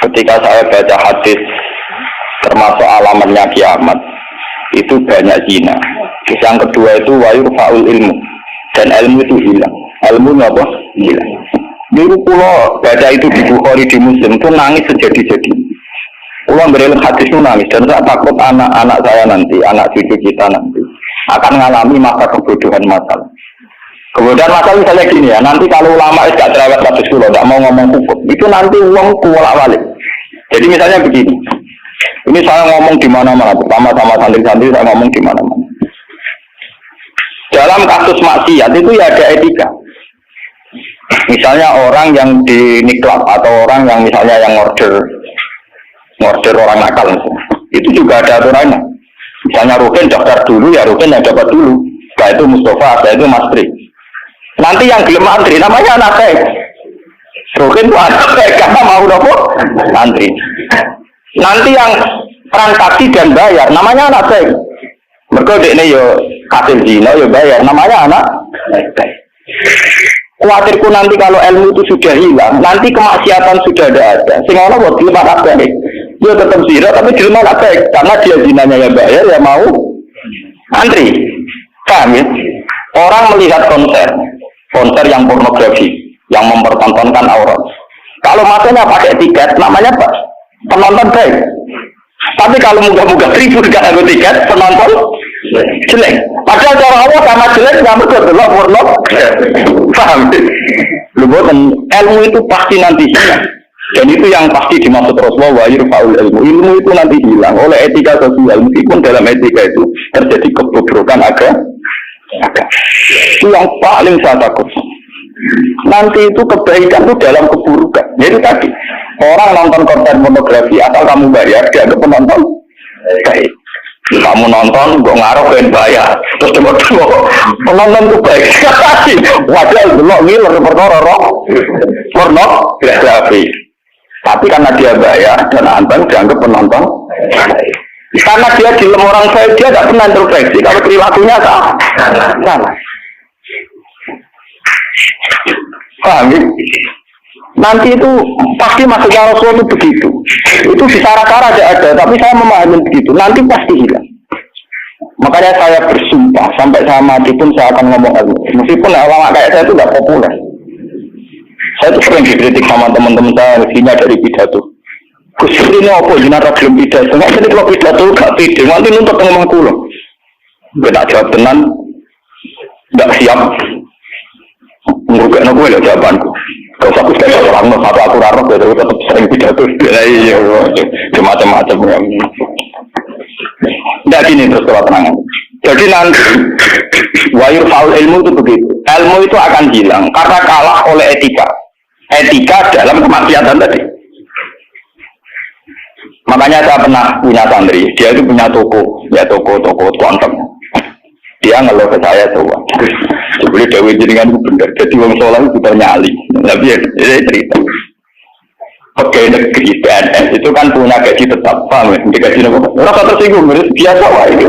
ketika saya baca hadis termasuk alamatnya kiamat itu banyak zina. Yang kedua itu wayurfa'ul ilmu, dan ilmu itu hilang. Ilmu apa? Hilang. Dulu pulau baca itu di Bukhari di Muslim itu nangis sejadi-jadi. Pulau berilmu hadis itu nangis, dan saya takut anak-anak saya nanti, anak cucu kita nanti akan mengalami masa kebodohan masalah. Kebodohan masalah misalnya gini ya, nanti kalau ulama tidak cerewet hadis pulau, tidak mau ngomong kufur, itu nanti uang kuwalak-walik. Jadi misalnya begini, ini saya ngomong di mana-mana, pertama sama santri-santri saya ngomong di mana-mana. Dalam kasus maksiat itu ya ada etika. Misalnya orang yang di niklab atau orang yang misalnya yang order orang nakal, itu juga ada aturannya. Misalnya Rukin daftar dulu, ya Rukin yang dapat dulu. Setelah itu Mustafa, setelah itu Mas Tri. Nanti yang gelem antri namanya anak saya. Rukin itu anak saya karena mau dapur antri. Nanti yang transaksi dan bayar namanya anak saya. Mereka ini yo hasil zina yo bayar namanya anak saya. Khawatirku nanti kalau ilmu itu sudah hilang, nanti kemaksiatan sudah ada. Sehingga Allah buat dilema baik. Dia tetap zina tapi dilema baik karena dia zinanya yang bayar ya mau antri. Paham ya? Orang melihat konser yang pornografi, yang mempertontonkan aurat. Kalau masanya pakai tiket, namanya apa? Penonton baik. Tapi kalau muka-muka ribu gak ada tiket, penonton jelek. Padahal cara Allah sama jelek nggak betul loh porno. Paham? Lu boten ilmu itu pasti nanti hilang. Dan itu yang pasti dimaksud Rasulullah yurfa'ul ilmu. Ilmu itu nanti hilang oleh etika sosial. Meskipun dalam etika itu terjadi kebobrokan agama. Itu yang paling saya takut. Nanti itu kebaikan itu dalam keburukan. Jadi tadi orang nonton konten pornografi asal kamu bayar dia ada penonton baik. Kamu nonton gue ngaruh pengen bayar terus tengok penonton itu baik. Wajar belum ngiler perkara pornografi. Tapi karena dia bayar dan anteng dianggap penonton baik. Karena dia di orang saya dia tidak pernah introspeksi kalau perilakunya salah. Paham ya? Nanti itu pasti maksudnya Rasul itu begitu. Itu di cara-cara ada, tapi saya memahami begitu. Nanti pasti hilang. Makanya saya bersumpah sampai saya mati pun saya akan ngomong itu. Meskipun ulama kayak saya itu tidak populer. Saya itu sering dikritik sama teman-teman saya isinya dari pidato. Gus ini apa jinak belum pidato? Nggak jadi kalau pidato gak pede. Nanti nuntut ngomong kulo. Gak jawab tenan, nggak siap. Mungkin aku ada jawabanku. Kalau aku sudah orang satu aku raro, saya tetap sering pidato. Iya, macam-macam. Tidak gini terus kalau tenang. Jadi nanti wayur faul ilmu itu begitu. Ilmu itu akan hilang karena kalah oleh etika. Etika dalam kemaksiatan tadi. Makanya saya pernah punya santri. Dia itu punya toko konten. Dia ngeluh ke saya tuh. Sebelum Dewi jenengan itu benar. Jadi wong soleh itu nyali. Tapi ya cerita. Pegawai negeri PNS itu kan punya gaji tetap, paham ya? Gaji nopo. Rasa tersinggung, biasa wah itu.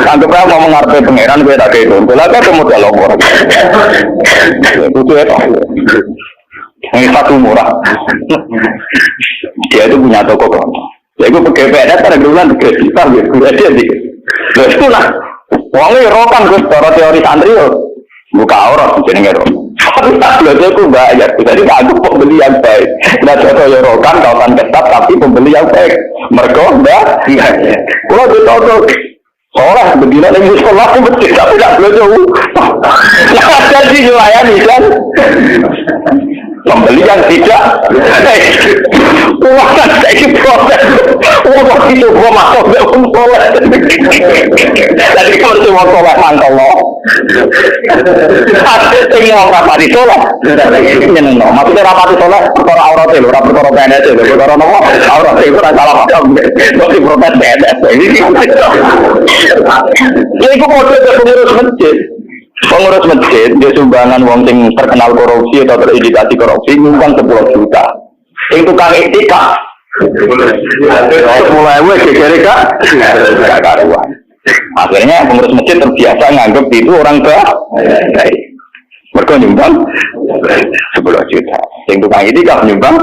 Anggapnya mau mengarpai pangeran gue tak kayak itu. Kalau ada modal lopor. Itu ya tahu. Ini satu murah. Dia itu punya toko kan. Ya itu pegawai PNS pada bulan gaji, paham ya? Gue aja dikit. Terus itu lah. Wongnya rokan gue secara teori santri yo. Buka aurat jenenge ro. Tapi tak belajar itu bayar. Jadi aku pembeli yang baik. Nah contoh ya rokan kawasan ketat tapi pembeli yang baik. Mereka enggak. Kalau ditonton soleh begini lagi sekolah aku betul tapi tak belajar. Nah jadi melayani kan. Pembeli yang tidak. Wah saya proses. Wah itu gua masuk ke soleh. Jadi kalau semua soleh mantap loh. Tinggal rapati soleh. Nyeneng. Maksudnya rapati soleh perkara aurat itu, perkara PNS itu, perkara nopo aurat itu salah macam. Masih protes PNS. Ya itu model pengurus masjid. Pengurus masjid dia sumbangan wong sing terkenal korupsi atau terindikasi korupsi nyumbang 10 juta. Yang tukang etika. Mulai gegere gak karuan. Akhirnya pengurus masjid terbiasa nganggep itu orang baik. Mereka nyumbang 10 juta. Yang tukang ini kan nyumbang.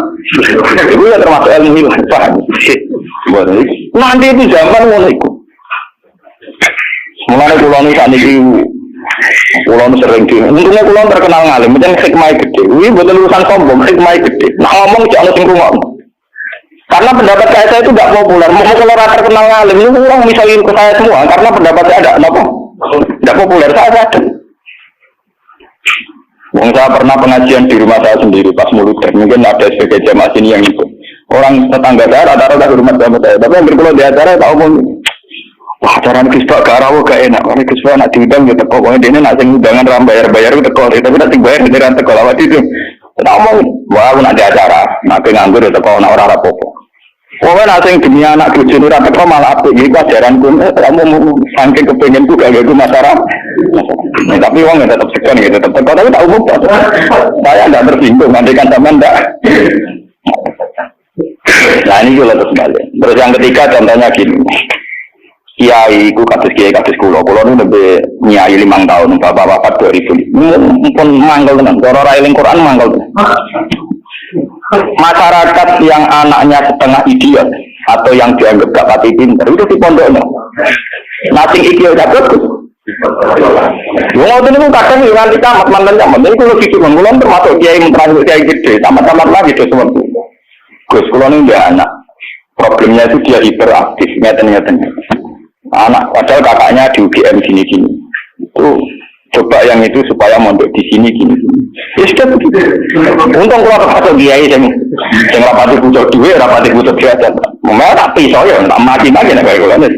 Itu ya termasuk ilmu hilang. Nanti itu zaman mulai itu. Mulai pulau ini saat ini pulau sering di. Untungnya pulau terkenal ngalim. Macam hikmah gede. Ini bukan lulusan sombong. Hikmah gede. Nah ngomong jangan sing rumah. Karena pendapat saya itu tidak populer. Mau kalau terkenal ngalim ini orang misalnya ke saya semua. Karena pendapat saya ada apa? Tidak populer. Saya ada. Saya pernah pengajian di rumah saya sendiri pas mulutnya. Mungkin ada sebagai jamaah sini yang itu. Orang tetangga saya rata-rata di rumah saya. Tapi yang berkulau di acara tahu pun. Wah, acara ini Gus Pak Garawo gak enak. Ini Gus Pak nak diundang ya teko. Pokoknya dia ini nak undangan ram bayar-bayar itu teko. Tapi nanti bayar dari teko lawat itu. Kita ngomong, wah aku nak di acara. Nak nganggur ya teko, nak orang rapopo. Pokoknya nak demi anak cucu ini teko malah apik. Jadi ajaranku, kamu saking kepengenku gak gitu masyarakat. Tapi uang tetap sekian gitu, tetap teko. Tapi tak umum. Saya tidak tersinggung, nantikan sama enggak. Nah ini juga terus balik. Terus yang ketiga contohnya gini. Kiai ku kados kulo nu lebih nyai 5 tahun, bapak 2000. Pun mangkel tenan, cara ra eling Quran mangkel. Masyarakat yang anaknya setengah idiot atau yang dianggap gak pati pinter itu di pondoknya. Nasing idiot bagus. Wong ngoten niku kadang nganti tamat mantan zaman. Niku kulo pikir kulo termasuk kiai mentransport kiai gede, tamat-tamat lagi to semua. Gus kulo niku dia anak. Problemnya itu dia hiperaktif, ngeten-ngeten. Anak, padahal kakaknya di UGM gini-gini. Itu coba yang itu supaya mondok di sini gini. Ya sudah begitu. Untung kalau termasuk kiai yang rapati butuh duit, rapati butuh biasa. Memang tak pisau ya, tak mati-mati nak kayak gitu.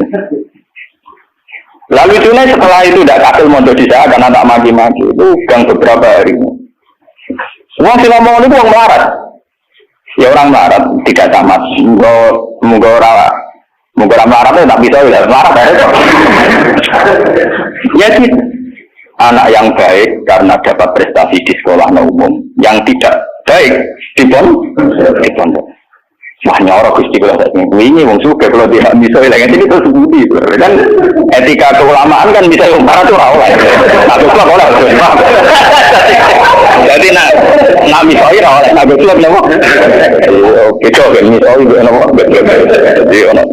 Lalu itu setelah itu tidak kasil mondok di saya karena tak mati-mati. Itu gang beberapa hari. Semua si ngomong itu orang melarat. Ya orang melarat tidak tamat. Mungkin orang melarat itu tak bisa ya, melarat ya. Ya sih, anak yang baik karena dapat prestasi di sekolah umum, yang tidak baik di pondok. Wah nyorok Gusti kula sak ini wong sugih kalau tidak bisa lagi ini terus budi kan etika keulamaan kan bisa wong melarat ora oleh. Aku kok ora oleh. Jadi nak misoi ora oleh, aku kok napa. Oke kok misoi napa. Jadi ono.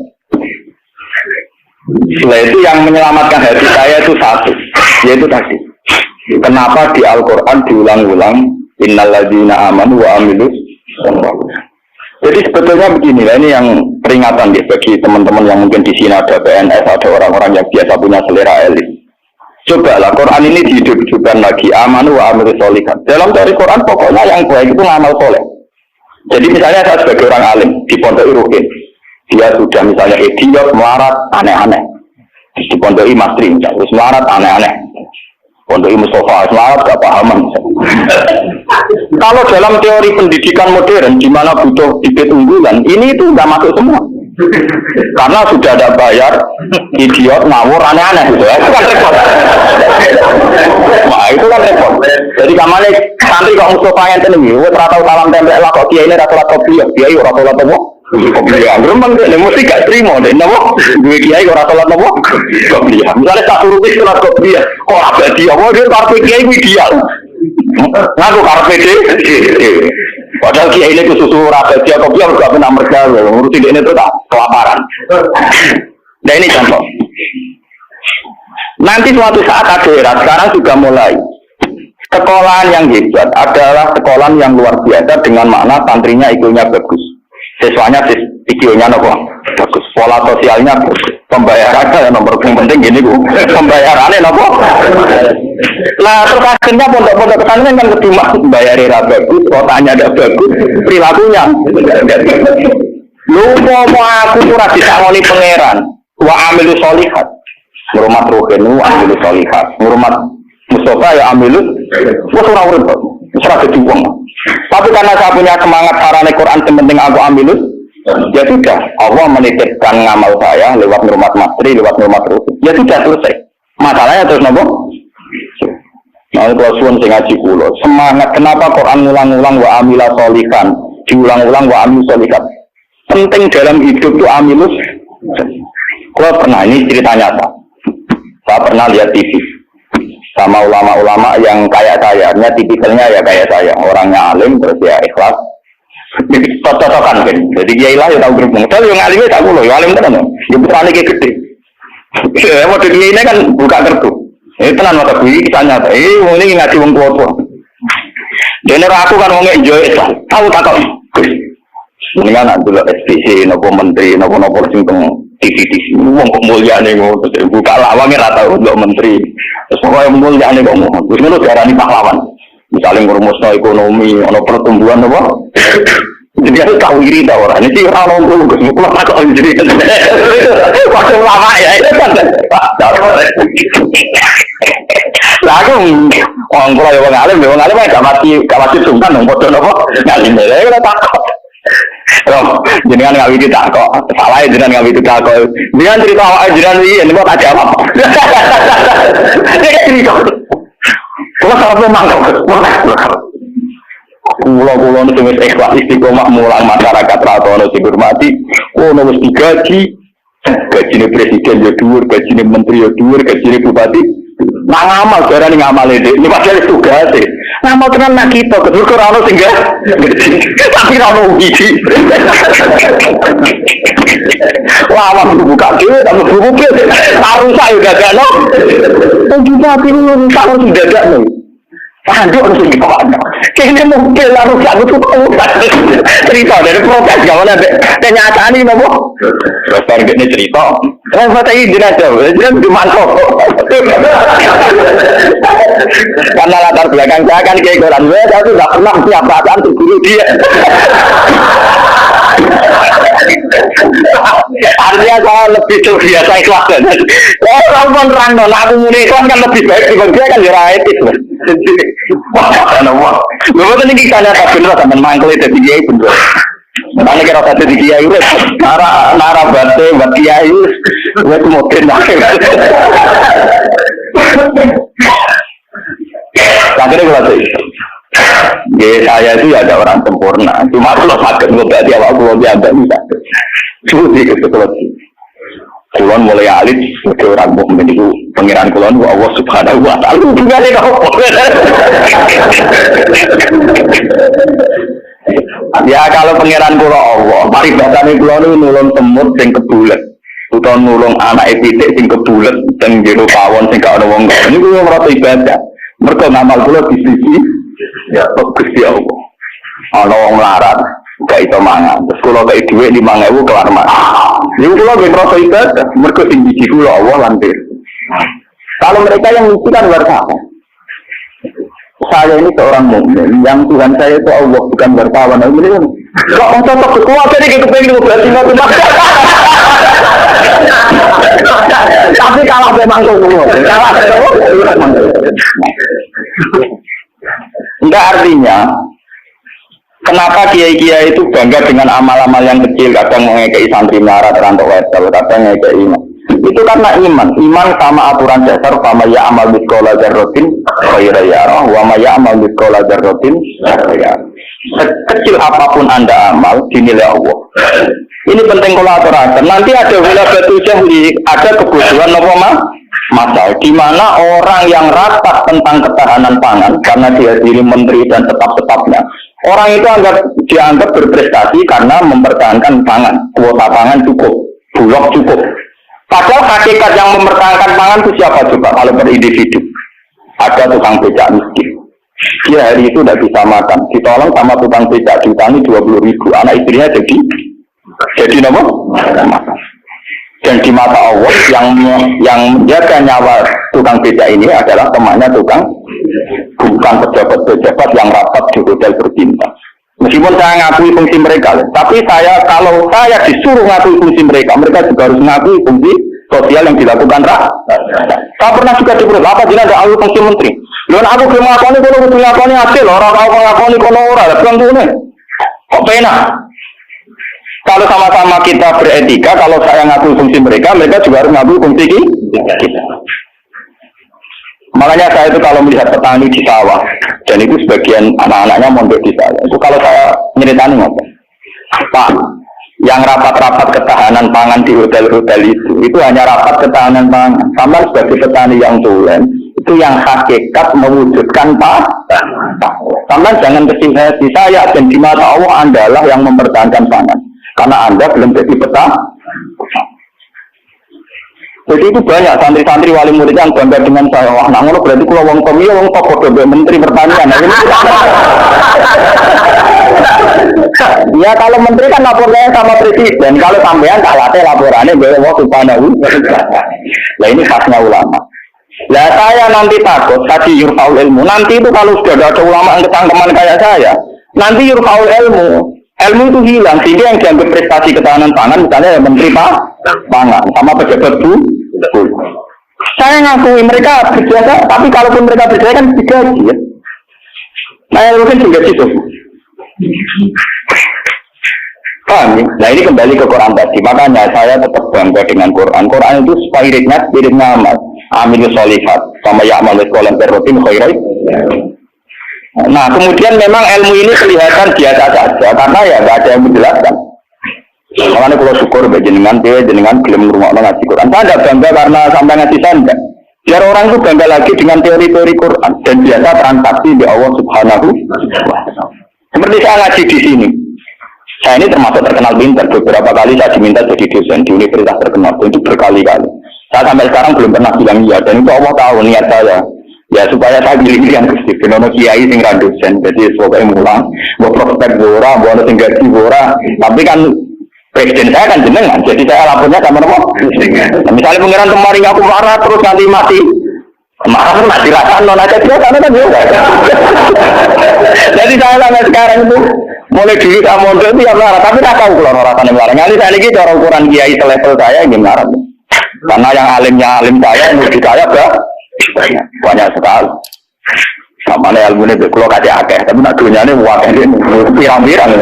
Setelah itu yang menyelamatkan hati saya itu satu, yaitu tadi. Kenapa di Al-Quran diulang-ulang innalladzina amanu wa amilus sholihat. Jadi sebetulnya begini lah, ini yang peringatan ya bagi teman-teman yang mungkin di sini ada PNS, ada orang-orang yang biasa punya selera elit. Cobalah Quran ini dihidupkan lagi amanu wa amilus sholihat. Dalam teori Quran pokoknya yang baik itu ngamal soleh. Jadi misalnya saya sebagai orang alim di Pondok Irukin. Dia sudah misalnya idiot, melarat, aneh-aneh. Di Pondok Mastri, terus melarat, aneh-aneh. Pondok Mustafa, melarat, gak pahaman. Kalau dalam teori pendidikan modern, di mana butuh bibit unggulan, ini itu nggak masuk semua. Karena sudah ada bayar, idiot, ngawur, aneh-aneh. Gitu ya. Itu kan repot. Wah, itu kan repot. Jadi kamane santri kok Mustafa yang tenang, tahu salam tempel lah kok dia ini rata-rata kopi, dia itu rata-rata apa? Kopiah, memang dia mesti gak terima deh, nama gue kiai orang sholat nama kopiah. Misalnya tak suruh wis sholat kopiah, kok ada dia, oh dia karpet kiai gue ideal, ngaku karpet deh. Padahal kiai ini susu rakyat dia kopiah gak pernah mereka, ngurusin dia ini tuh tak kelaparan. Nah ini contoh. Nanti suatu saat ada era, sekarang juga mulai. Sekolahan yang hebat adalah sekolahan yang luar biasa dengan makna santrinya IQ-nya bagus. Siswanya IQ-nya nopo bagus, pola sosialnya bagus, pembayarannya nomor yang penting gini bu, pembayarannya nopo. Nah terus akhirnya pondok-pondok pesantren kan kedua bayar bagus, kotanya tidak bagus, perilakunya. Lu mau aku kurang disangoni pangeran, wa amilu sholihat, ngurumat ruhin, wa amilu sholihat, ngurumat Mustafa ya amilu, wah surah urut, surah kejuang. Tapi karena saya punya semangat sarane Quran yang penting aku ambil, ya sudah. Allah menitipkan ngamal saya lewat Nurmat Mastri, lewat Nurmat Ruhi. Ya sudah selesai. Masalahnya terus nopo. Nah, kalau suwun sing ngaji kula, semangat kenapa Quran ngulang-ulang wa amila sholihan, diulang-ulang wa amil sholihat. Penting dalam hidup itu amilus. Kalau pernah ini cerita nyata. Saya pernah lihat TV. sama ulama-ulama yang kayak saya, tipikalnya ya kayak saya, orangnya alim terus ya ikhlas. Cocok-cocokan kan. Jadi kiai lah ya tahu berhubung. Tapi yang alimnya tak loh, yang alim tenan. Ya putrane kayak gede. Mau kiai ini kan buka kartu. Tenan mata kuwi kita nyata. Ini ngaji wong tua. Dene aku kan wong enjoy Islam. Tahu tak kok. Mendingan nak dulu SPC, nopo menteri, nopo sing teng TV wong kok mulyane ngono buka lawange ra tau untuk menteri. Terus pokoke mulyane kok ngono. Wis ngono diarani pahlawan. Misalnya ngurumusno ekonomi, ono pertumbuhan apa? Jadi aku tahu iri tau orang. Ini sih orang ngomong gue semua tak kok jadi. Waktu lama ya itu kan. Lah aku orang pulau yang ngalim gak mati sungkan dong bodoh nopo ngalim deh. Kita takut. Jenengan nggak bisa takut. Salah jenengan nggak bisa takut. Jenengan cerita jenengan ini mau tak jawab. Dia cerita. Kalau sampai mangkok, pulau itu ikhlas istiqomah mulang masyarakat ratono dihormati. Nomor 3 gaji presiden ya dhuwur, gaji menteri ya dhuwur, gaji bupati. Nah ngamal darani ngamal ini padahal tugas e. Ngamal tenan nak kita kedur ora ono sing tapi ora ono uji. Wah, buka dhewe tak buku harus saya gagakno. Kita pilih tak harus gagakno. Panduk harus dikawal. Kene mungkin harus aku tuh cerita dari proses gawane kenyataan ini nopo. Terus bar ngene cerita. Mata iki jenazah dimantau. Karena latar belakang saya kan kayak Quran, saya tuh nggak pernah punya perasaan untuk guru dia. Artinya saya lebih terbiasa ikhlas. Orang pun random, aku muni ikhlas kan lebih baik dibanding dia kan jurah etis. Lalu tadi kita lihat bener sama mangkel itu dia bener. Makanya kira kata di kiai itu nara bate buat kiai itu mungkin akhirnya kalau itu saya itu ada orang sempurna cuma kalau sakit berarti awak pulau dia agak bisa sulit gitu kulon mulai alit ke orang mukmin itu pangeran kulon Allah subhanahu wa ta'ala juga nih kau ya kalau pangeran kula Allah, paribatane kula niku nulung semut sing kebulet, utawa nulung anake pitik sing kebulet teng jero pawon sing gak ono wong. Niku ora ibadah. Mergo ngamal kula disisi ya Gusti Allah. Ana wong larat gak iso mangan. Terus kula kei dhuwit 5.000 kelar mangan. Niku kula ben rasa ibadah, mergo sing siji kula Allah lan kalau mereka yang ngisi kan wartawan. Saya ini seorang mukmin, yang Tuhan saya itu Allah bukan wartawan. Kok cocok keluarga ini kepengen berarti nggak tapi kalah memang semua. Enggak artinya kenapa kiai-kiai itu bangga dengan amal-amal yang kecil, kadang mengekei santri melarat rantau wetel, kadang mengekei iman. Itu karena iman sama aturan dasar sama ya amal biskola jarrotin khairan yarah wa ma ya amal biskola jarrotin syarran. Sekecil apapun Anda amal dinilai Allah. Ini penting kalau aturakan. Nanti ada wilayah jahli, ada kebutuhan apa masal di mana orang yang rapat tentang ketahanan pangan karena dia diri menteri dan tetap-tetapnya. Orang itu dianggap berprestasi karena mempertahankan pangan, kuota pangan cukup, bulog cukup. Padahal hakikat yang mempertahankan pangan itu siapa coba kalau per individu? Ada tukang becak miskin. Dia hari itu tidak bisa makan. Ditolong sama tukang becak diutangi 20.000. Anak istrinya jadi apa? Dan di mata Allah yang menjaga nyawa tukang becak ini adalah temannya tukang bukan pejabat-pejabat yang rapat di hotel berbintang. Meskipun saya ngakui fungsi mereka, tapi kalau saya disuruh ngakui fungsi mereka juga harus ngakui fungsi sosial yang dilakukan rakyat. Saya pernah juga diberi apa jelas ada alur fungsi menteri. Lalu aku ngakoni kalau aku ngakoni hasil orang tahu ngakoni kalau orang belum tuh nih. Kok pena? Kalau sama-sama kita beretika, kalau saya ngakui fungsi mereka juga harus ngakui fungsi kita. Makanya saya itu kalau melihat petani di sawah, dan itu sebagian anak-anaknya mondok di saya, itu kalau saya nyeritain apa? Pak, yang rapat-rapat ketahanan pangan di hotel-hotel itu hanya rapat ketahanan pangan. Sama sebagai petani yang tulen, Itu yang hakikat mewujudkan Sampai jangan kecil hati, saya dan di mata Allah Anda lah yang mempertahankan pangan. Karena Anda belum jadi peta. Jadi itu banyak santri-santri wali murid yang bangga dengan saya. Wah, namun berarti kalau wong komi, wong top menteri pertanian. Ya kalau menteri kan lapornya sama presiden. Kalau sampean kalatnya laporannya bahwa subhanahu. Nah ini khasnya ulama. Lah saya nanti takut tadi yurfaul ilmu. Nanti itu kalau sudah ada ulama yang ketangkeman kayak saya, nanti yurfaul ilmu. Ilmu itu hilang, sehingga yang dianggap prestasi ketahanan pangan misalnya ya menteri pangan sama pejabat bu. Saya ngakui mereka berjasa, tapi kalaupun mereka berjasa kan digaji ya. Nah mungkin digaji itu. Paham ya? Nah ini kembali ke Quran tadi, makanya saya tetap bangga dengan Quran. Quran itu spiritnya amat. Amil solihat sama ya'mal sekolah berrotin khairai. Nah kemudian memang ilmu ini kelihatan biasa saja karena ya nggak ada yang menjelaskan. Makanya kalau syukur jenengan belum rumah ngaji Quran. Saya tidak bangga karena sampai ngaji saya. Biar orang itu bangga lagi dengan teori-teori Quran dan biasa transaksi di Allah Subhanahu wa Ta'ala. Seperti saya ngaji di sini. Saya ini termasuk terkenal pintar. Beberapa kali saya diminta jadi dosen di universitas terkenal. Itu berkali-kali. Saya sampai sekarang belum pernah bilang iya. Dan itu Allah tahu niat saya. Ya supaya saya pilih yang Gusti Benono Kiai sing ra dosen. Jadi sebagai mulang, buat prospek ora, buat sing gaji ora. Tapi kan presiden saya kan jenengan. Jadi saya lapornya sama nopo. Nah, misalnya pengiran kemarin aku marah terus nanti mati. Marah terus mati rasaan non aja dia karena kan juga. Jadi saya sampai sekarang itu mulai dulu tak mondok itu ya marah. Tapi tak tahu kalau rasanya marah. Nanti saya lagi cara ukuran kiai selevel saya ingin marah. Karena yang alimnya alim saya, murid saya banyak sekali. Sama nih ilmu ini kalau kasih akeh, tapi nak dunia ini wakil ini pirang-pirang.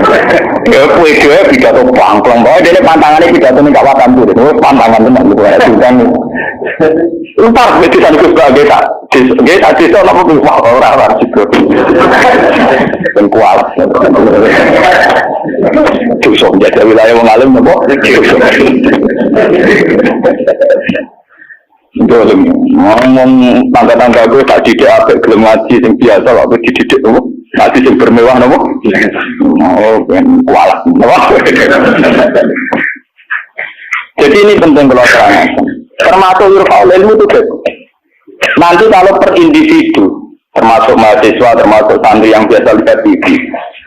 Ya kue pidato bangklong, bahwa dia pantangannya pidato ini kawasan tuh, itu pantangan benar gitu ya. Lupa begitu sana ke sebagai desa apa pun wah orang juga. Dan kualat. Susah jadi wilayah mengalim nopo. Ngomong tangga-tangga gue tak didik apa gelem ngaji yang biasa lah, gue dididik apa ngaji yang bermewah apa kualat jadi ini penting kalau terangkan termasuk yurfa'ul ilmu itu nanti kalau per individu termasuk mahasiswa, termasuk santri yang biasa lihat TV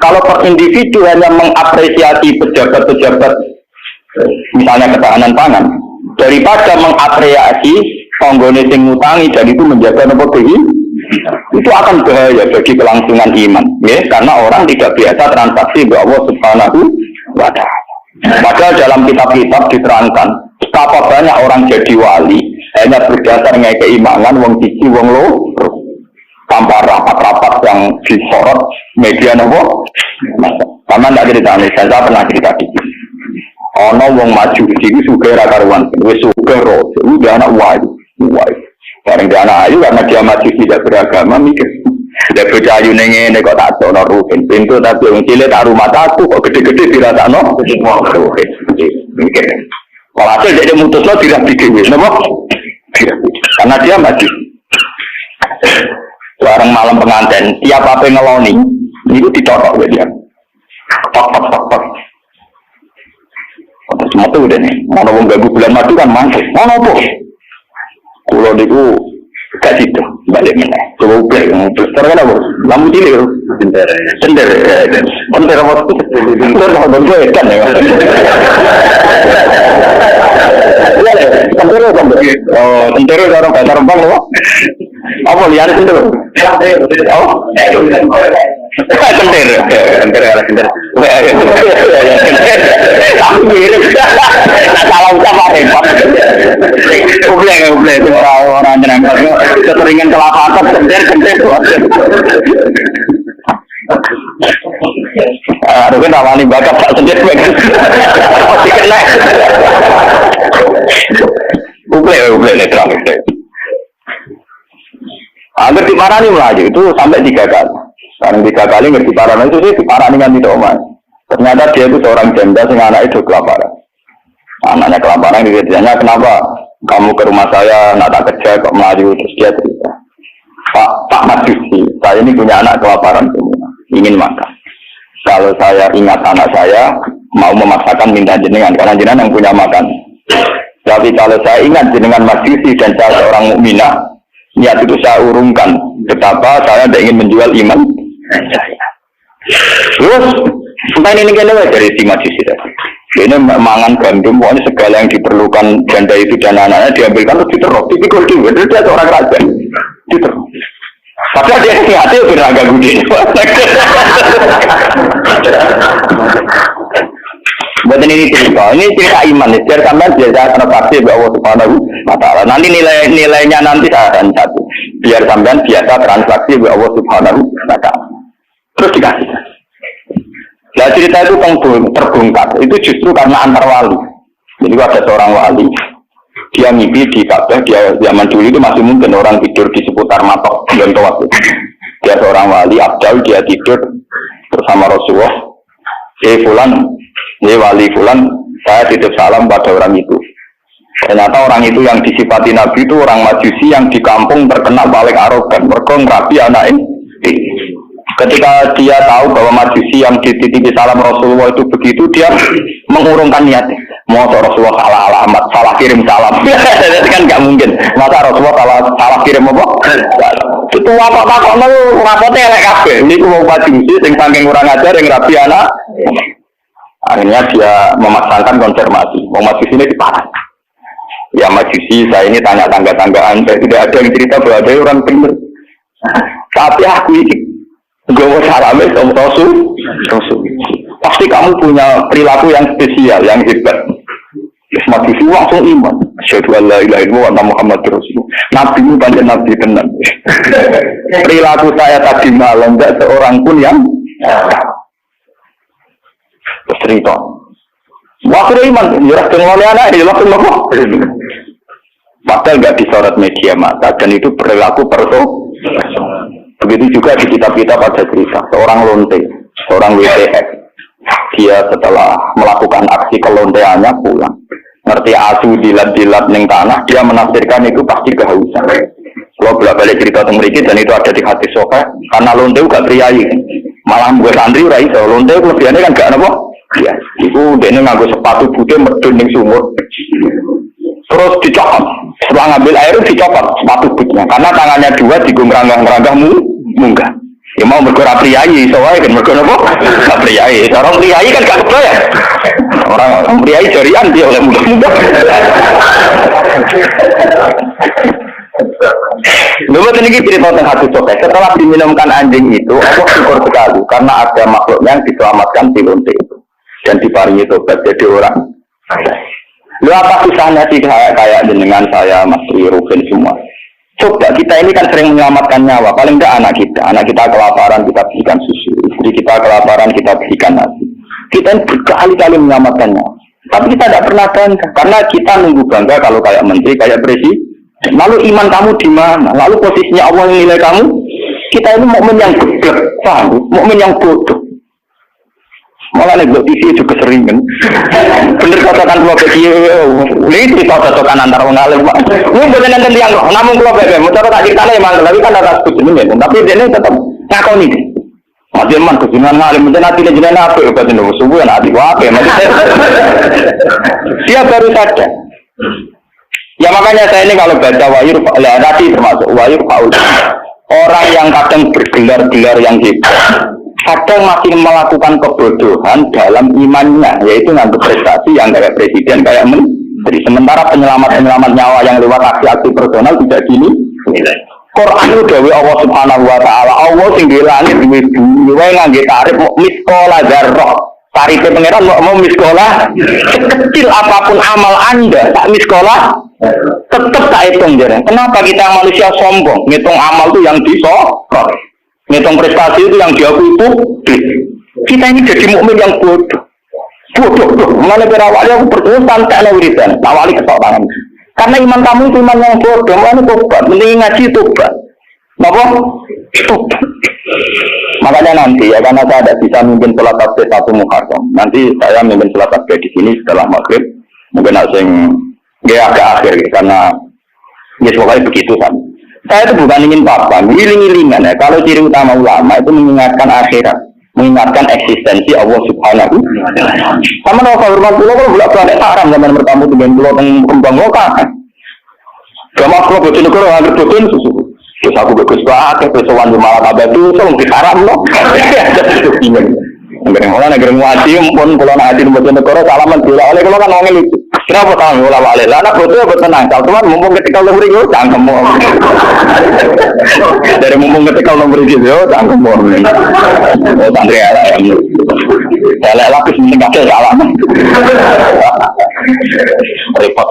kalau per individu hanya mengapresiasi pejabat-pejabat misalnya ketahanan pangan daripada mengapresiasi penggone sing ngutangi dan itu menjaga nopo itu akan bahaya bagi kelangsungan iman ya karena orang tidak biasa transaksi bahwa Allah Subhanahu wa Ta'ala. Padahal dalam kitab-kitab diterangkan betapa banyak orang jadi wali hanya berdasarnya keimanan wong siji wong loro tanpa rapat-rapat yang disorot media nopo. Sama tidak ditanya, saya pernah cerita di sini. Ono wong maju di sini suka rakaruan, wes suka roh, udah anak wali. Barang dia anak ayu karena dia masih tidak beragama mikir. Dia bocah ayu nenge kok tak ono rugen pintu tapi wong cilik tak rumah aku kok gede-gede dirasakno rugen. Mikir. Walhasil dia mutusno dirapi dhewe, napa? Karena dia maju. Bareng malam pengantin, tiap apa ngeloni, itu ditotok dia. Tok. Semua tuh udah nih, mau ngomong ganggu bulan madu kan mantul, mau nopo. Kulo niku gak situ, balik mana? Coba ubah, sekarang apa? Lampu cilik, sender apa? Sender apa gue kan ya? Sender apa? Oh, sender orang bahasa Rempang loh. Apa lihat sender? Oh, sender. Aku mirip. Nah kalau ucap repot. Ublek itu orang jenengan keteringan kelapatan sender. Aduh kan awalnya bakat tak sender pasti kena. Ublek terang. Hampir diparani melaju itu sampai 3 kali. Sekarang 3 kali nggak diparani itu sih diparani kan tidak omah. Ternyata dia itu seorang janda sehingga anak itu kelaparan. Anaknya kelaparan ditanya kenapa kamu ke rumah saya nak tak kerja kok melaju terus dia cerita. Pak Majusi, saya ini punya anak kelaparan semua, ingin makan. Kalau saya ingat anak saya, mau memaksakan minta jenengan, karena jenengan yang punya makan. Tapi kalau saya ingat jenengan Majusi dan saya seorang mukminah, niat itu saya urungkan. Betapa saya tidak ingin menjual iman saya. Terus, entah ini dari si Majusi tadi. Ini mangan gandum, pokoknya segala yang diperlukan janda itu dan anak-anaknya diambilkan terus diterok, dipikul dulu, dia seorang raja, diterok. Padahal dia hati itu udah agak gede. Buat ini cerita iman, biar sampean biasa transaksi bahwa Allah Subhanahu wa Ta'ala. Nanti nilainya nanti akan satu, biar sampean biasa transaksi bahwa Allah Subhanahu wa Ta'ala. Terus dikasih. Nah cerita itu terbongkar, itu justru karena antar wali. Jadi ada seorang wali, dia mimpi di Ka'bah, dia zaman dulu itu masih mungkin orang tidur di seputar matok dan toat. Dia seorang wali, abdal, dia tidur bersama Rasulullah. Fulan, wali Fulan, saya titip salam pada orang itu. Ternyata orang itu yang disifati Nabi itu orang Majusi yang di kampung terkenal paling arogan, mereka ngerapi anak ini. Ketika dia tahu bahwa Majusi yang dititipi salam Rasulullah itu begitu, dia mengurungkan niatnya. Mau Rasulullah salah alamat, salah kirim salam. Itu kan nggak mungkin. Masa Rasulullah salah kirim apa? Itu apa kok rapotnya elek kabeh. Ini mau Majusi sing saking kurang ajar yang rapi anak. Akhirnya dia memasangkan konfirmasi. Mau Majusi ini diparah. Ya Majusi, saya ini tanya tangga-tanggaan. Saya tidak ada yang cerita bahwa ada orang benar. Tapi aku ini gue salamnya sama Rasul. Pasti kamu punya perilaku yang spesial, yang hebat. Majusi langsung iman. Asyhadu an la ilaha illallah wa anna Muhammadar Rasulullah. Nabi mu banyak nabi tenan. Perilaku saya tadi malam enggak seorang pun yang cerita. Waktu iman, nyerah dengan anak, waktu apa? Padahal nggak disorot media mata dan itu perilaku personal. Begitu juga di kitab-kitab ada cerita seorang lonte, seorang WTF. Dia setelah melakukan aksi kelonteannya pulang. Ngerti asu dilat-dilat ning tanah, dia menafsirkan itu pasti kehausan. Kalau bolak-balik cerita tentang mereka dan itu ada di hati sofa, karena lonte gak priayi. Malah buat santri ora iso, lonte kelebihannya kan gak napa? Ya, itu dene nganggo sepatu putih medun ning sumur. Terus dicopot. Setelah ngambil air dicopot sepatu putihnya karena tangannya dua digongrang-ngeranggang munggah. Ya mau bergerak priayi, soalnya kan bergerak apa? Gak priayi. Orang priayi kan gak kebayang. Orang priayi jarian dia oleh mudah-mudah. Lalu ini cerita tentang hati sokai. Setelah diminumkan anjing itu, Allah syukur sekali karena ada makhluk yang diselamatkan di lonte itu dan diparingi tobat jadi orang. Lalu apa susahnya sih kayak dengan saya, Mas Rufin semua? Coba kita ini kan sering menyelamatkan nyawa, paling tidak anak kita kelaparan kita berikan susu, istri kita kelaparan kita berikan nasi. Kita ini berkali-kali menyelamatkan nyawa, tapi kita tidak pernah bangga karena kita nunggu bangga kalau kayak menteri, kayak presiden. Lalu iman kamu di mana? Lalu posisinya Allah yang nilai kamu? Kita ini mukmin yang geblek, paham? Mukmin yang bodoh. Malah nih buat TV juga sering kan. Bener katakan keluarga dia, ini cerita cocokan antar orang alim. Ini bukan nanti yang roh, namun keluarga mau cara tak ceritanya emang, tapi kan ada sebetulnya. Tapi dia ini tetap ngaku nih. Masih emang kejunan ngalim, mungkin nanti dia jenis apa? Bukan nunggu subuh ya nanti apa? Dia baru sadar. Ya makanya saya ini kalau baca wahyu, nanti termasuk wahyu Paul. Orang yang kadang bergelar-gelar yang hebat. Kadang masih melakukan kebodohan dalam imannya, yaitu nganggap prestasi yang kayak presiden, kayak menteri. Sementara penyelamat nyawa yang lewat aksi-aksi personal tidak gini. Quran itu dari Allah Subhanahu Wa Taala. Allah sing di langit di bumi, wae ngangge tarif miskola dzarrah. Tarif pangeran mau miskola sekecil apapun amal Anda, tak miskola tetap tak hitung jare. Kenapa kita manusia sombong? Ngitung amal itu yang disokor. Ngitung prestasi itu yang diakui publik. Kita ini jadi mukmin yang bodoh. Mulai berawalnya aku bertemu santai wiridan, awali kesopanan. Karena iman kamu itu iman yang bodoh, mulai tobat, mending ngaji tobat. Apa? Tobat. Makanya nanti ya, karena saya tidak bisa mimpin sholat tasbih 1 Muharram. Nanti saya mimpin sholat tasbih di sini setelah maghrib. Mungkin agak akhir, karena ya pokoknya begitu kan. Saya itu bukan ingin apa, ngiling-ngilingan ya. Kalau ciri utama ulama itu mengingatkan akhirat, mengingatkan eksistensi Allah Subhanahu. Sama nama hormat pulau kalau bolak balik haram zaman bertamu dengan pulau kembang lokal. Gama pulau betul negara hampir betul susu. Terus aku bagus banget, kesowan di malam abadu, so mungkin haram loh. Negeri ngaji, pun pulau ngaji di betul negara salaman tidak oleh kalau kan ngomongin itu. Kenapa tahu ulama alih? Anak betul betul tenang. Kalau teman mumpung ketika nomor itu, jangan kamu. Dari mumpung ketika nomor itu, jangan kamu. Santri ala yang saya lapis meningkatkan salah. Repot.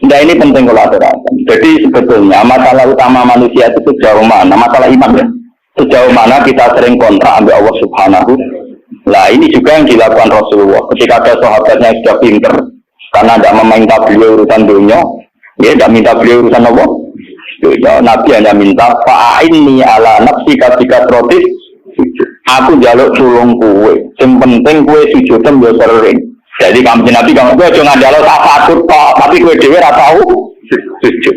Nah ini penting kolaborasi. Jadi sebetulnya masalah utama manusia itu sejauh mana? Masalah iman ya. Sejauh mana kita sering kontrak ambil Allah Subhanahu. Nah ini juga yang dilakukan Rasulullah. Ketika ada sahabatnya yang sudah pinter, karena tidak meminta beliau urusan dunia, dia tidak minta beliau urusan apa? Nabi hanya minta fa'ainni ala nafsi ketika trotis. Aku jaluk tulung kue. Yang penting kue sujudem yo sering. Jadi kamu Nabi kamu kue jangan jaluk tafakur kok, tapi kue dewe ora tahu sujud.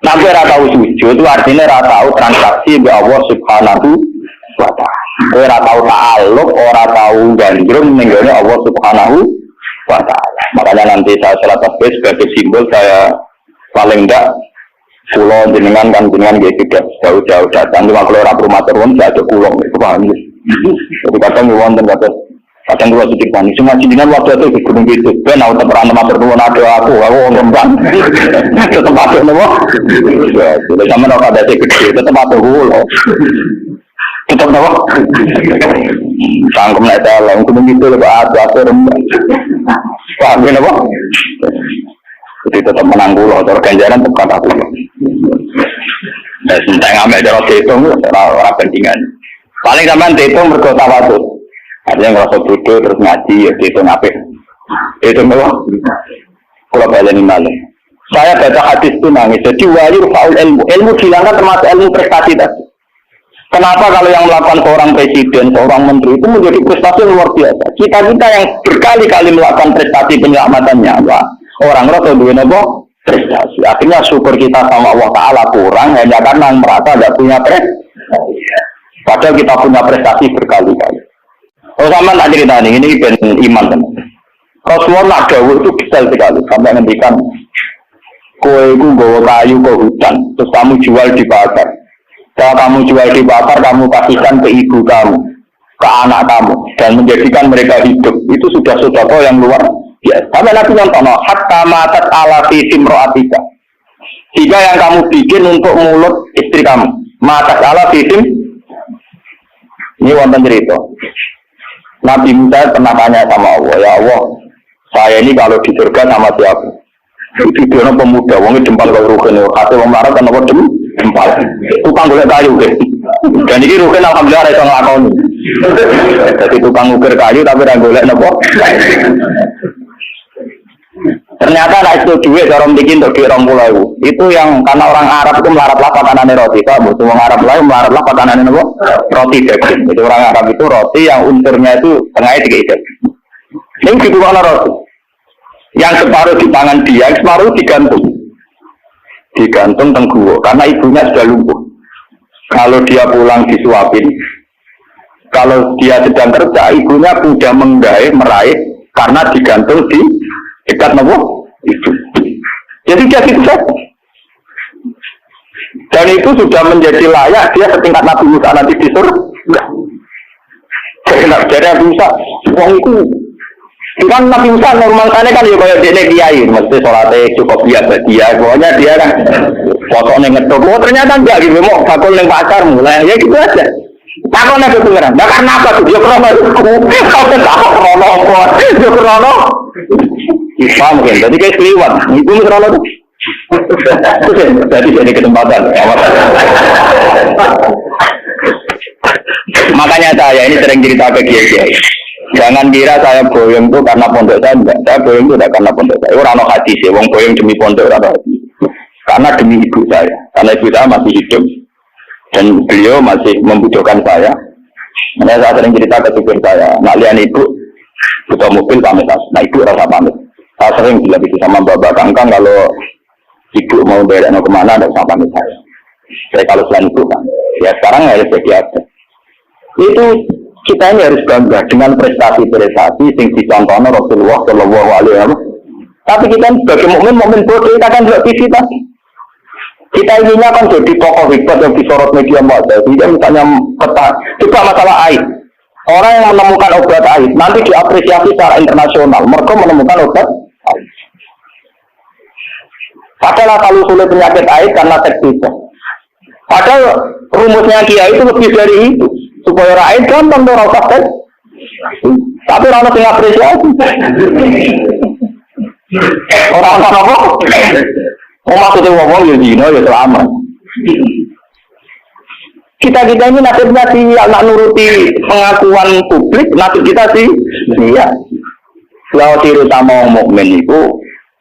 Nabi ora tahu sujud itu artinya ora tahu transaksi dengan Allah Subhanahu wa taala. Ora tahu ta'aluk, ora tahu gandrung nenggone Allah Subhanahu wa taala. Makanya nanti saya salat tasbih sebagai simbol saya paling enggak pulau jenengan kan jenengan gitu tidak jauh-jauh datang cuma kalau orang rumah turun saya ada pulau itu paham ya. Jadi kadang wonten kadang dua sedikit panik cuma jenengan waktu itu di gunung itu ben aku terperan sama bernuan ada aku ngembang tetap ada nama jadi sama nak ada gede tetap ada pulau tetap nama sangkem naik dalam gunung itu lebih ada rembang paham ya nama jadi tetap menang pulau atau ganjaran tetap aku. Nah, sementara ngambil jarak hitung, orang pentingan. Paling zaman hitung berkota waktu. Artinya ngerasa bodoh terus ngaji, ya hitung apa? Hitung apa? Kalau balik ini malah. Saya baca hadis itu nangis. Jadi wali faul ilmu hilangkan termasuk ilmu prestasi tadi. Kenapa kalau yang melakukan seorang presiden, seorang menteri itu menjadi prestasi luar biasa? Kita yang berkali-kali melakukan prestasi penyelamatan nyawa, orang rasa duit apa? Prestasi. Akhirnya syukur kita sama Allah Ta'ala kurang hanya karena merasa tidak punya prestasi. Padahal kita punya prestasi berkali-kali. Oh sama tak cerita ini ben iman kan. Rasulullah nak dawuh itu detail sekali. Sampai ngendikan kowe iku nggawa kayu ke hutan, terus kamu jual di pasar. Kalau kamu jual di pasar, kamu kasihkan ke ibu kamu, ke anak kamu, dan menjadikan mereka hidup. Itu sudah sedekah yang luar. Ya, sampai Nabi nonton, hatta matat ala fisim ro'atika. Jika yang kamu bikin untuk mulut istri kamu, matat ala fisim. Ini wonten cerita. Nabi Musa pernah tanya sama Allah, ya Allah, saya ini kalau di surga sama siapa? Itu dia pemuda, wongnya jempal kalau rugen, hati wong marah kan apa jempal. Tukang golek kayu deh. Dan ini rugen alhamdulillah iso nglakoni. Jadi tukang ukir kayu tapi ra golek napa? Ternyata lah itu duit orang bikin untuk duit 20.000. Itu yang karena orang Arab itu melaratlah pakanannya roti. Kamu semua Arab lain melaratlah pakanannya apa? Roti daging. Itu orang Arab itu roti yang unsurnya itu tengahnya 3 daging. Ini gitu mana roti? Yang separuh di tangan dia, yang separuh digantung tengguo karena ibunya sudah lumpuh. Kalau dia pulang disuapin, kalau dia sedang kerja, ibunya sudah meraih karena digantung di dekat nopo itu. Jadi dia itu saja. Dan itu sudah menjadi layak dia setingkat Nabi Musa nanti di surga. Jadi Nabi Musa, wong itu kan Nabi Musa normalnya kan ya kayak dia kiai, mesti sholatnya cukup biasa dia. Pokoknya dia kan fotonya ngetok. Oh ternyata enggak gitu, mau bakul yang pasar mulai ya gitu aja. Takutnya itu beneran. Nah karena apa tuh? Dia krono itu. Kau tak krono kok. Dia krono. Paham kan? Jadi kayak keliwat. Ibu krono tuh. Jadi kesempatan. Makanya saya ini sering cerita ke kiai. Jangan kira saya boyong itu karena pondok saya. Enggak. Saya boyong itu tidak karena pondok saya. Orang no hati sih. Wong boyong demi pondok atau hati. Karena demi ibu saya. Karena ibu saya masih hidup. Dan beliau masih membutuhkan saya. Saya sering cerita ke supir saya, nak lihat ibu butuh mobil pamit. Nah ibu rasa pamit. Saya sering bilang gitu sama bapak kangkang kalau ibu mau berekno kemana ada sama pamit saya. Saya kalau selain itu kan, ya sekarang harus jadi apa? Itu kita ini harus bangga dengan prestasi-prestasi yang dicontohkan Rasulullah Shallallahu Alaihi Wasallam. Tapi kita sebagai mukmin bodoh kita kan juga TV tadi. Kita inginnya kan jadi tokoh hebat yang disorot media massa. Jadi misalnya coba masalah air. Orang yang menemukan obat air nanti diapresiasi secara internasional. Mereka menemukan obat air. Padahal kalau sulit penyakit air karena teknisnya. Padahal rumusnya Kiai itu lebih dari itu. Supaya rakyat gampang tuh rasa tes. Tapi orang yang apresiasi. Orang-orang apa? Maksudnya ngomong ya zina ya selamat. Kita ini nasibnya sih anak nuruti pengakuan publik, nasib kita sih iya. Kalau diri sama mukmin itu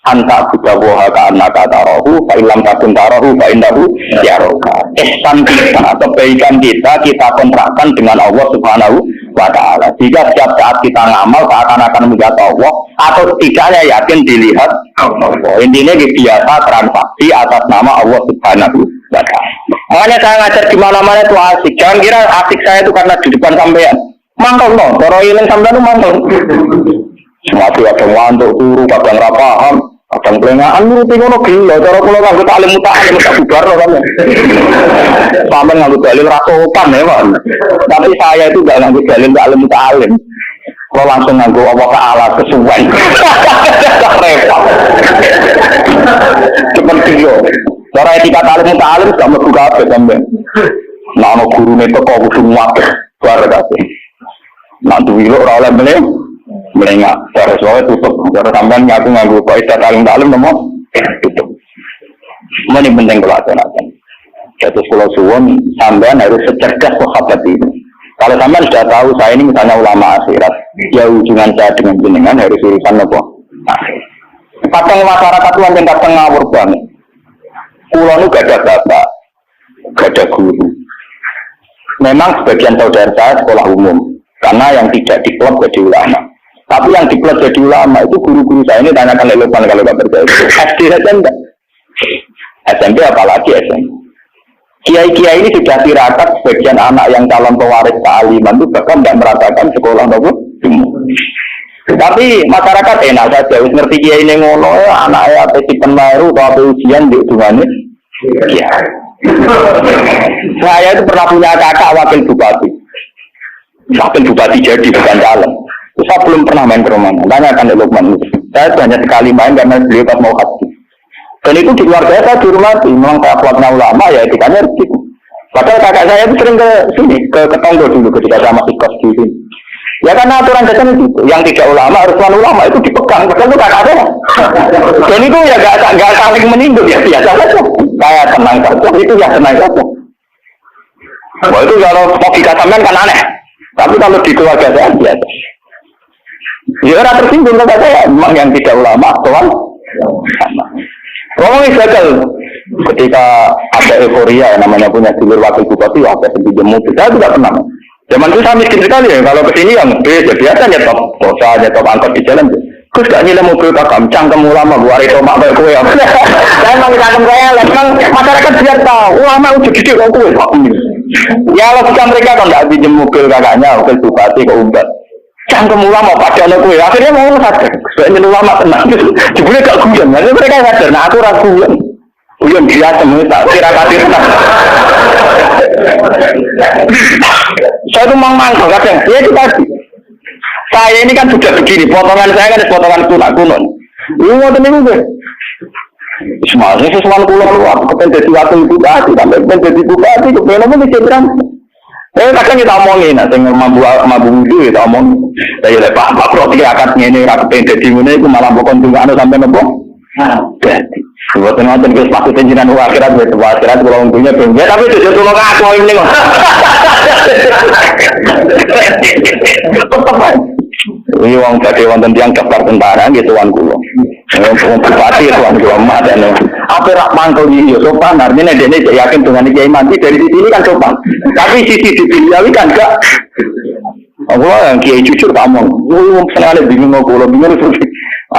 anta budawoha ka annaka tarahu fa illam takun tarahu fa innahu yaraka. Ihsan kita, kebaikan kita kontrakkan dengan Allah Subhanahu wa ta'ala. Jika setiap saat kita ngamal seakan-akan melihat Allah atau tidaknya yakin dilihat Allah. Intinya biasa transaksi atas nama Allah Subhanahu wa ta'ala. Makanya saya ngajar di mana-mana itu asik. Jangan kira asik saya itu karena di depan sampean. Mantap loh, cara ilang sampean itu mantap. Masih ada ngantuk turu, kadang rapaham, kadang pelengahan, nuruti ngono gila. Cara kula nganggo taklim mutalim tak bubar loh sampean. Sampean nganggo dalil rasokan ya, Pak. Tapi saya itu enggak nganggo dalil taklim mutalim. Kalau langsung nganggo Allah Ta'ala kesuwen. Repot. Seperti itu. Cara etika taklim mutalim gak mlebu kabeh sampean. Nah, ana gurune teko kudu muwakil bar kabeh. Nanti wilo ora oleh melengak. Cara soalnya tutup. Cara sampean nganggo kaidah taklim nomor tutup. Ini penting pelajaran. Jadi kalau suwon sampean harus secerdas sahabat ini. Kalau sampean sudah tahu saya ini misalnya ulama akhirat, ya hubungan saya dengan jenengan harus urusan apa? Kadang masyarakat itu yang kadang ngawur banget. Pulau itu gak ada bapak, gak ada guru. Memang sebagian saudara saya sekolah umum, karena yang tidak di klub jadi ulama. Tapi yang di klub jadi ulama itu guru-guru saya ini tanyakan lelupan kalau gak berjaya. SD saja enggak. SMP apalagi SMP. Kiai-kiai ini sudah tirakat sebagian anak yang calon pewaris kealiman itu bahkan tidak merasakan sekolah nopo. Tapi masyarakat enak saja, ngerti kiai ini ngono, anaknya apa si penaruh atau apa ujian di hubungannya. Ya. Saya itu pernah punya kakak wakil bupati. Wakil bupati jadi bukan calon. Saya belum pernah main ke rumah. Tanyakan ke Lukman. Saya banyak sekali main karena beliau pas mau haji. Dan itu di keluarga saya dihormati, memang saya keluarga ulama ya etikanya gitu. Padahal kakak saya itu sering ke sini, ke Tonggo dulu ketika saya masih kos di sini. Ya karena aturan dasar itu, yang tidak ulama harus ulama itu dipegang, padahal itu kakak saya. Dan itu ya nggak saling meninduk ya biasa saja. Saya tenang saja, itu ya tenang saja. Wah itu kalau logika sampean kan aneh, tapi kalau di keluarga saya biasa. Ya orang tersinggung kakak saya, memang yang tidak ulama, tuan. Ngomongin gagal ketika ada euforia yang namanya punya dulur wakil bupati ada pinjam mobil saya juga pernah zaman itu saya miskin sekali ya kalau kesini yang biasa nyetop kosa nyetop angkot di jalan terus gak nilai mobil kakam cangkem ulama buat itu mak baik kue saya emang cangkem saya memang masyarakat biar tahu ulama udah gede kok kue ya logika mereka kan gak pinjam mobil kakaknya wakil bupati ke Umbat cangkem ulama pada anak kue akhirnya mau sadar sebenarnya ulama tenang jebule gak guyon nanti mereka sadar nah aku ragu guyon biasa tak kira-kira saya tuh mang-mang kadang ya itu tadi saya ini kan sudah begini potongan saya kan potongan kuno lu mau temen gue semuanya sesuatu pulau kepen jadi wakil bupati sampai kepen jadi bupati kepen apa bisa berang kadang kita omongin, nanti mampu wudhu kita omong. Saya lepas Pak Prodi akadnya ini rakyat jadi ini, aku malah bukan juga anu sampai nopo. Jadi, buat nonton ke sepatu tenjinan akhirat, akhirat kalau untungnya pengen, tapi itu tolong aku ini kok. Ini uang tadi wonten tiang daftar tentara gitu tuan kulo. Bupati tuan kulo mak dan apa rak mangkel ini sopan. Artinya dia ini yakin dengan kiai mati dari sini kan sopan. Tapi sisi di dunia kan enggak. Aku yang kiai jujur kamu, sengaja bingung aku, bingung terus.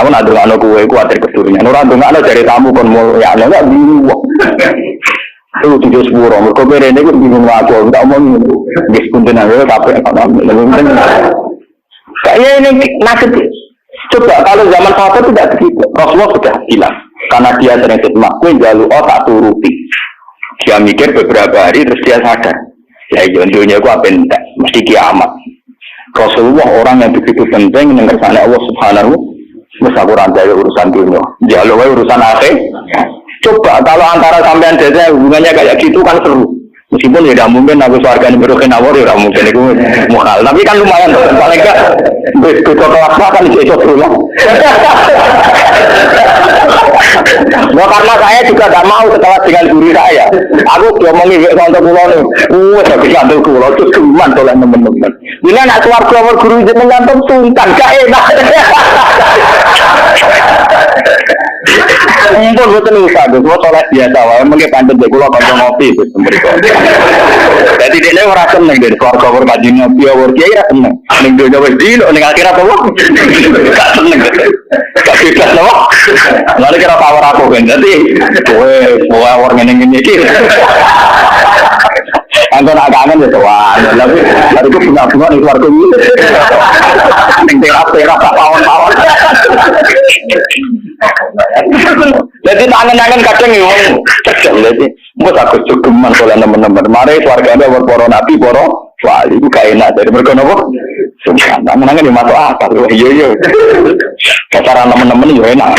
Aku nak dengar aku, kuatir keturunnya. Orang dengar dari tamu kon mau ya, nggak bingung. Itu 70, mereka berani aku bingung aku, tak mau diskusin aja tapi kayaknya ini nasib. Coba kalau zaman sahabat tidak begitu, Rasulullah sudah bilang karena dia sering semak, kue jalu tak turuti. Dia mikir beberapa hari terus dia sadar, ya dunia aku apa enggak, mesti kiamat. Rasulullah orang yang begitu penting dengan kersane Allah Subhanahu wa taala urusan dunia, jalu urusan akhir. Coba kalau antara sampean desa hubungannya kayak gitu kan seru. Meskipun tidak mungkin aku suarga berukin awal ya mungkin itu mukhal. Tapi kan lumayan paling enggak begitu kelas kan bisa berulang. Nah, karena saya juga tidak mau setelah dengan guru saya. Aku ngomongin contoh pulau nih. Tapi contoh pulau itu cuman tolong teman-teman. Ini anak suarga guru jenengan tuh sungkan gak enak. Mumpun betul usah, gue sholat biasa, mungkin panjat deh, gue panjang ngopi itu mereka. Jadi dia orang seneng dari keluarga berkaji ngopi, orang kiai rasa seneng. Neng dunia berdiri, neng akhirat apa? Gak seneng, gak bebas loh. Lalu kira power aku kan, jadi gue orang ini. Angkon agak-agak ya tuan, tapi hari itu bunga-bunga di keluarga ini. Neng teras tahun-tahun. Jadi tangan-tangan kadang yang cekcok jadi buat aku cukuman oleh teman-teman. Mari keluarga ada berporo nabi poro wali itu gak enak dari mereka nopo. Tangan-tangan yang masuk apa? Iya. Cara teman-teman juga enak.